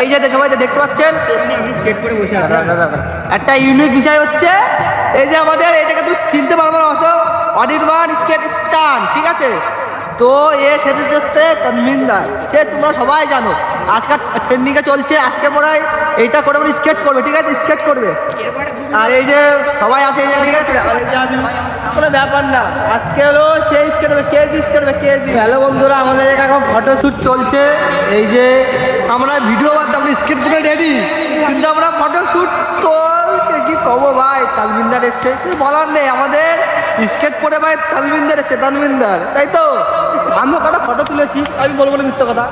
এই যে সবাই দেখতে পাচ্ছেন স্কেট করে বসে আছে। একটা ইউনিক বিষয় হচ্ছে এই যে আমাদের এটাকে তুই চিনতে পারবো না অত অনির্বাণ স্কেট স্টান, ঠিক আছে? তো এ সেটা হচ্ছে তন্মিনদার, সে তোমরা সবাই জানো আজকাল ট্রেন্ডিংয়ে চলছে, আজকে পরে এইটা করে বলে স্কেট করবে, ঠিক আছে? স্কেট করবে। আর এই যে সবাই আছে এই যে, ঠিক আছে? আর এই যে আমি কোনো ব্যাপার না, আজকে হলো সে স্কেট করবে, কেজি স্কেট করবে, কেজি। হ্যালো বন্ধুরা, আমাদের এখন ফটোশ্যুট চলছে। এই যে আমরা ভিডিও বাদ আমরা স্কেট করে রেডি, কিন্তু আমরা ফটোশ্যুট তো কি কবো ভাই, তালমিনদার এসছে, কিছু বলার নেই। আমাদের স্কেট পরে ভাই তালমিনদার এসছে, তালমিনদার, তাই তো? আমিও কটা ফটো তুলেছি, আমি বলবো না মিথ্যা কথা।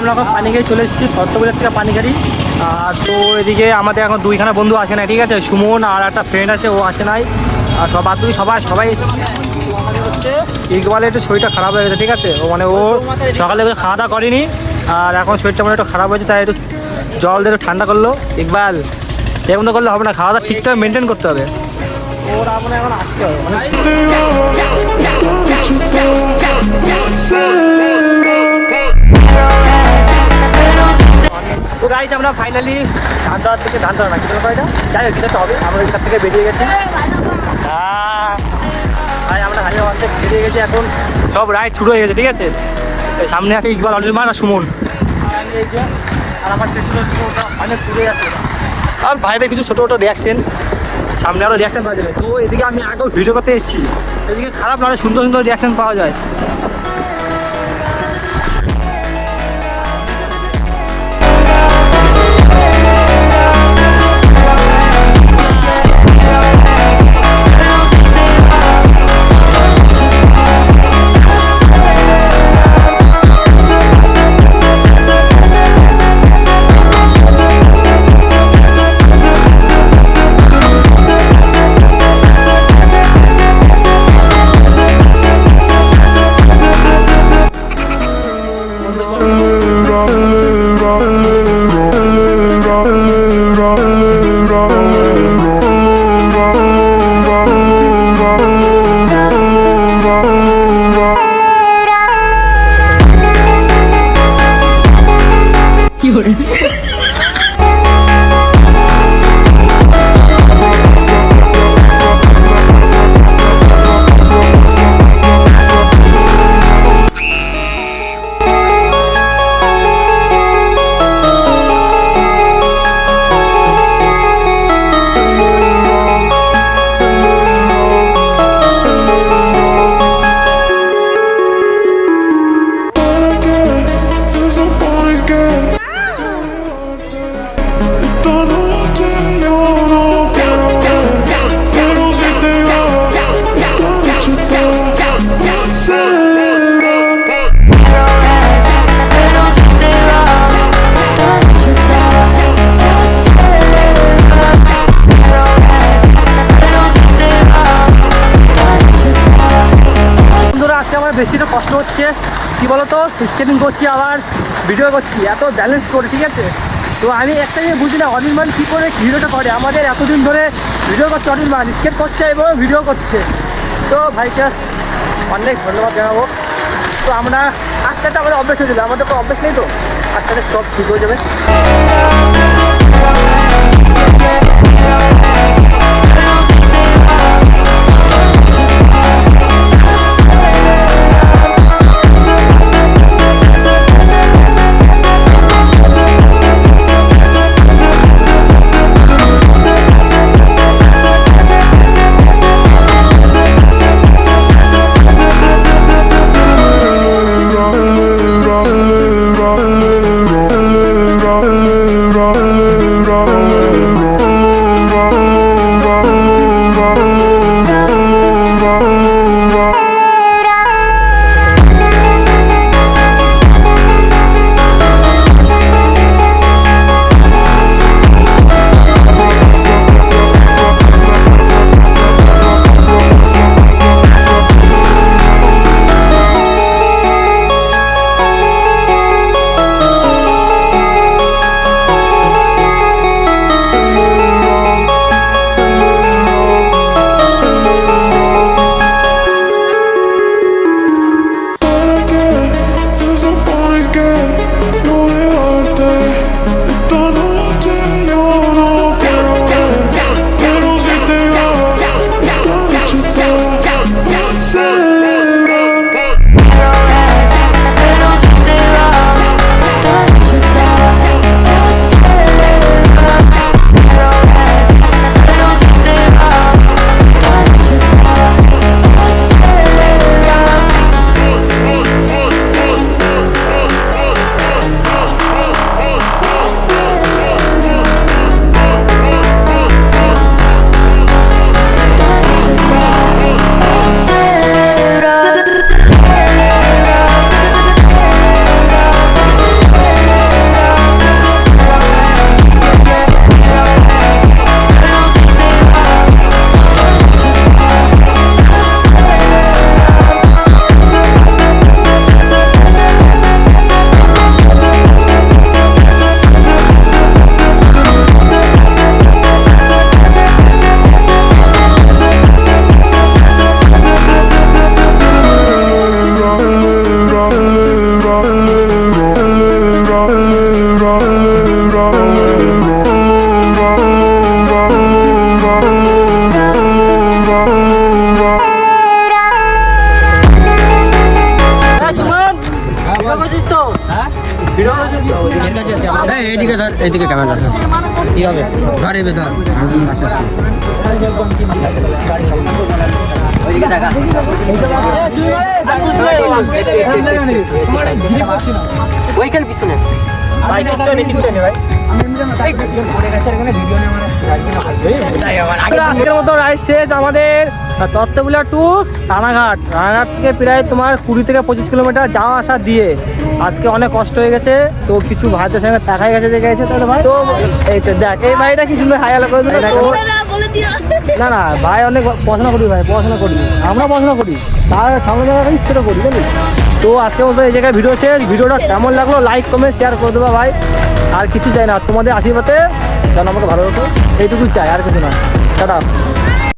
আমরা এখন পানি খেয়ে চলে এসেছি ভট্টবাজার থেকে পানিঘাটি। তো এদিকে আমাদের এখন দুইখানা বন্ধু আসে নাই, ঠিক আছে? সুমন আর একটা ফ্রেন্ড আছে, ও আসে নাই। আর বাদ বাকি সবাই হচ্ছে ইকবালের একটু শরীরটা খারাপ হয়ে গেছে, ঠিক আছে? ও মানে ও সকালে খাওয়া দাওয়া করেনি, আর এখন শরীরটা মানে একটু খারাপ হয়েছে, তাই একটু জল দিয়ে একটু ঠান্ডা করলো। ইকবাল এরকম তো করলে হবে না, খাওয়া দাওয়া ঠিকঠাক মেনটেন করতে হবে। ওরা মানে এখন আসতে হবে তো গাইস, আমরা ফাইনালি ধানতলা থেকে ধানতলা না কিছু কয়টা যাই হোক যেতে হবে, আমরা এখান থেকে বেরিয়ে গেছি। ভাই আমরা হাজার থেকে বেরিয়ে গেছি, এখন সব রাইড শুরু হয়ে গেছে, ঠিক আছে? সামনে আছে ইকবাল, অনির্বাণ আর সুমন, আর আমার পেছনে অনেক দূরে আছে। আর ভাইদের কিছু ছোটো ছোটো রিয়াকশন, সামনে আরও রিয়াকশন পাওয়া যাবে। তো এদিকে আমি আগেও ভিডিও করতে এসেছি, এদিকে খারাপ না, সুন্দর সুন্দর রিয়াকশন পাওয়া যায়। হচ্ছে কী বলো তো, স্কেটিং করছি আবার ভিডিও করছি, এত ব্যালেন্স করে, ঠিক আছে। তো আমি একটা জিনিস বুঝি না, অনির্বাণ কী করে ভিডিওটা করে। আমাদের এতদিন ধরে ভিডিও করছে অনির্বাণ, স্কেট করছে এবং ভিডিও করছে। তো ভাইকে অনেক ধন্যবাদ জানাবো। তো আমরা আস্তে আস্তে আমাদের অভ্যেস হয়ে যাবে, আমাদের কোনো অভ্যেস নেই, তো আস্তে আস্তে সব ঠিক হয়ে যাবে। এইদিকে ধর, এইদিকে ক্যামেরা কি হবে, ধর এবে ধর, ওইদিকে দেখা ওইখানে পিছনে ভাই কিচ্ছু নেই, কিচ্ছু নেই ভাই। আজকের মতো রাইড শেষ আমাদের তত্ত্বগুলা টু রানাঘাট। রানাঘাট থেকে প্রায় তোমার 20 থেকে 25 কিলোমিটার যাওয়া আসা দিয়ে আজকে অনেক কষ্ট হয়ে গেছে। তো কিছু ভাইদের সঙ্গে দেখাই গেছে, দেখে গেছে তাহলে ভাই। তো এই তো দেখ, এই ভাইটা কি সুন্দর হাই হ্যালো করে দিল। না না ভাই, অনেক পড়াশোনা করি ভাই, পড়াশোনা করি, আমরা পড়াশোনা করি, তার সঙ্গে সঙ্গে স্কেটও করি, জানি। তো আজকের মতো এই জায়গায় ভিডিও শেষ। ভিডিওটা কেমন লাগলো লাইক কমেন্ট শেয়ার করে দেবো ভাই। আর কিছু চাই না, তোমাদের আশীর্বাদে যেন আমাকে ভালো হতো, এইটুকুই চাই, আর কিছু না। টাটা।